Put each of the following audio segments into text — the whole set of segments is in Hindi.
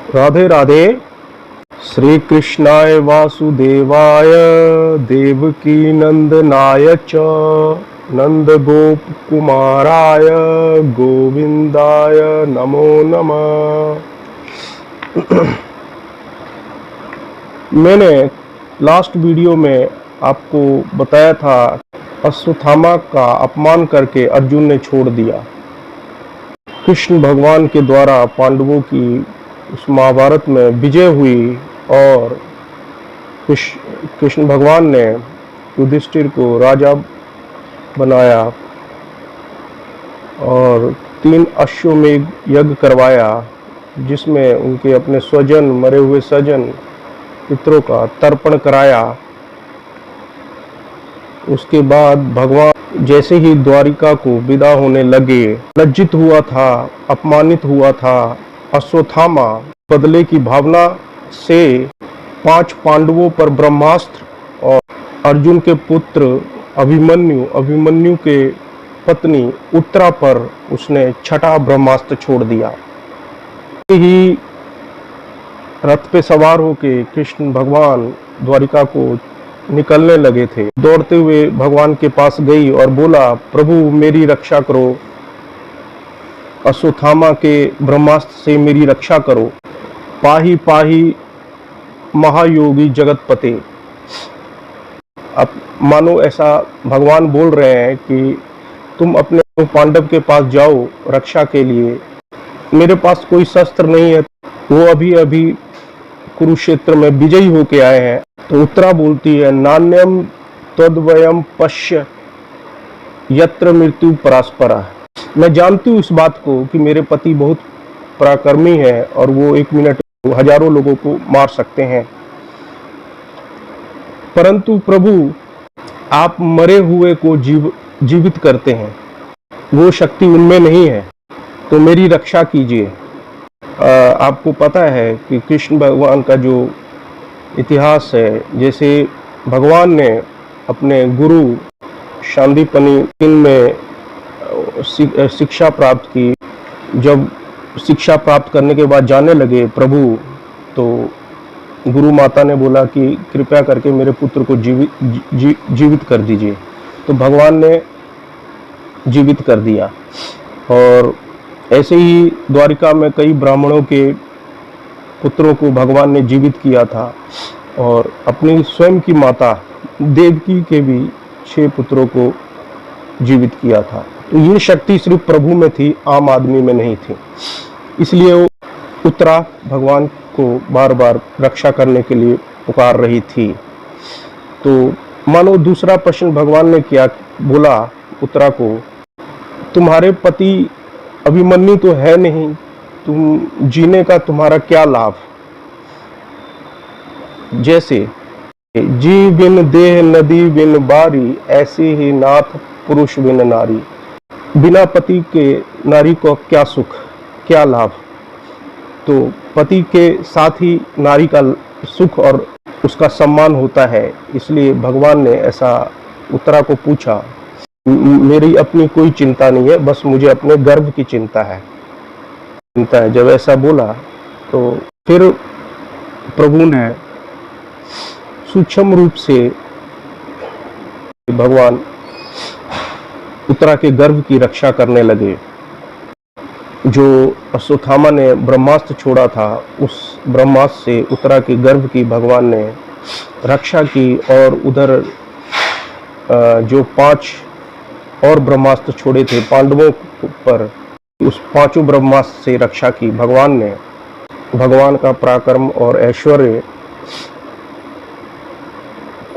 राधे राधे। श्री कृष्णाय वासुदेवाय देवकी नंदनाय च नंद गोप कुमाराय गोविंदाय नमो नमः। मैंने लास्ट वीडियो में आपको बताया था अश्वत्थामा का अपमान करके अर्जुन ने छोड़ दिया। कृष्ण भगवान के द्वारा पांडवों की उस महाभारत में विजय हुई और कृष्ण भगवान ने युधिष्ठिर को राजा बनाया और 3 अश्वमेध यज्ञ करवाया, जिसमें उनके अपने स्वजन, मरे हुए स्वजन, पितरों का तर्पण कराया। उसके बाद भगवान जैसे ही द्वारिका को विदा होने लगे, लज्जित हुआ था, अपमानित हुआ था। अश्वत्थामा बदले की भावना से 5 पांडवों पर ब्रह्मास्त्र और अर्जुन के पुत्र अभिमन्यु के पत्नी उत्तरा पर उसने छठा ब्रह्मास्त्र छोड़ दिया। ही रथ पे सवार होके कृष्ण भगवान द्वारिका को निकलने लगे थे। दौड़ते हुए भगवान के पास गई और बोला, प्रभु मेरी रक्षा करो, अश्वत्थामा के ब्रह्मास्त्र से मेरी रक्षा करो। पाही पाही महायोगी जगतपते। अब मानो ऐसा भगवान बोल रहे हैं कि तुम अपने पांडव के पास जाओ रक्षा के लिए, मेरे पास कोई शस्त्र नहीं है, वो अभी अभी कुरुक्षेत्र में विजयी होके आए हैं। तो उत्तरा बोलती है, नान्यम तद्वयम पश्य यत्र मृत्यु परास्परा। मैं जानती हूँ इस बात को कि मेरे पति बहुत पराक्रमी है और वो 1 मिनट हजारों लोगों को मार सकते हैं, परंतु प्रभु आप मरे हुए को जीवित करते हैं, वो शक्ति उनमें नहीं है, तो मेरी रक्षा कीजिए। आपको पता है कि कृष्ण भगवान का जो इतिहास है, जैसे भगवान ने अपने गुरु शांतिपनि में शिक्षा प्राप्त की। जब शिक्षा प्राप्त करने के बाद जाने लगे प्रभु, तो गुरु माता ने बोला कि कृपया करके मेरे पुत्र को जीवित कर दीजिए। तो भगवान ने जीवित कर दिया। और ऐसे ही द्वारिका में कई ब्राह्मणों के पुत्रों को भगवान ने जीवित किया था और अपनी स्वयं की माता देवकी के भी 6 पुत्रों को जीवित किया था। तो ये शक्ति सिर्फ प्रभु में थी, आम आदमी में नहीं थी। इसलिए वो उत्तरा भगवान को बार बार रक्षा करने के लिए पुकार रही थी। तो मानो दूसरा प्रश्न भगवान ने क्या बोला उत्तरा को, तुम्हारे पति अभिमन्यु तो है नहीं, तुम जीने का तुम्हारा क्या लाभ। जैसे जी बिन देह नदी बिन बारी, ऐसे ही नाथ पुरुष बिन नारी। बिना पति के नारी को क्या सुख, क्या लाभ। तो पति के साथ ही नारी का सुख और उसका सम्मान होता है। इसलिए भगवान ने ऐसा उत्तरा को पूछा, मेरी अपनी कोई चिंता नहीं है, बस मुझे अपने गर्भ की चिंता है। जब ऐसा बोला तो फिर प्रभु ने सूक्ष्म रूप से भगवान उत्तरा के गर्भ की रक्षा करने लगे। जो अश्वत्थामा ने ब्रह्मास्त्र छोड़ा था, उस ब्रह्मास्त्र से उत्तरा के गर्भ की भगवान ने रक्षा की। और उधर जो 5 और ब्रह्मास्त्र छोड़े थे पांडवों पर, उस 5 ब्रह्मास्त्र से रक्षा की भगवान ने। भगवान का पराक्रम और ऐश्वर्य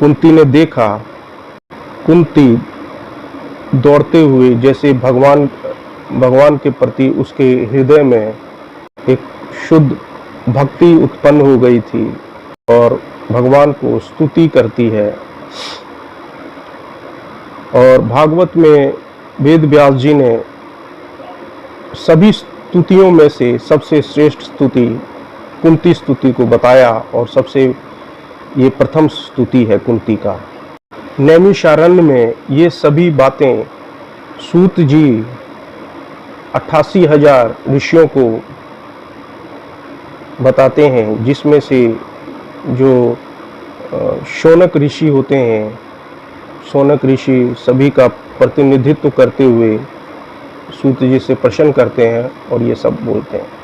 कुंती ने देखा। कुंती दौड़ते हुए जैसे भगवान के प्रति उसके हृदय में एक शुद्ध भक्ति उत्पन्न हो गई थी और भगवान को स्तुति करती है। और भागवत में वेद व्यास जी ने सभी स्तुतियों में से सबसे श्रेष्ठ स्तुति कुंती स्तुति को बताया और सबसे ये प्रथम स्तुति है कुंती का। नैमिषारण्य में ये सभी बातें सूत जी 88,000 ऋषियों को बताते हैं, जिसमें से जो शौनक ऋषि होते हैं, शौनक ऋषि सभी का प्रतिनिधित्व करते हुए सूत जी से प्रश्न करते हैं और ये सब बोलते हैं।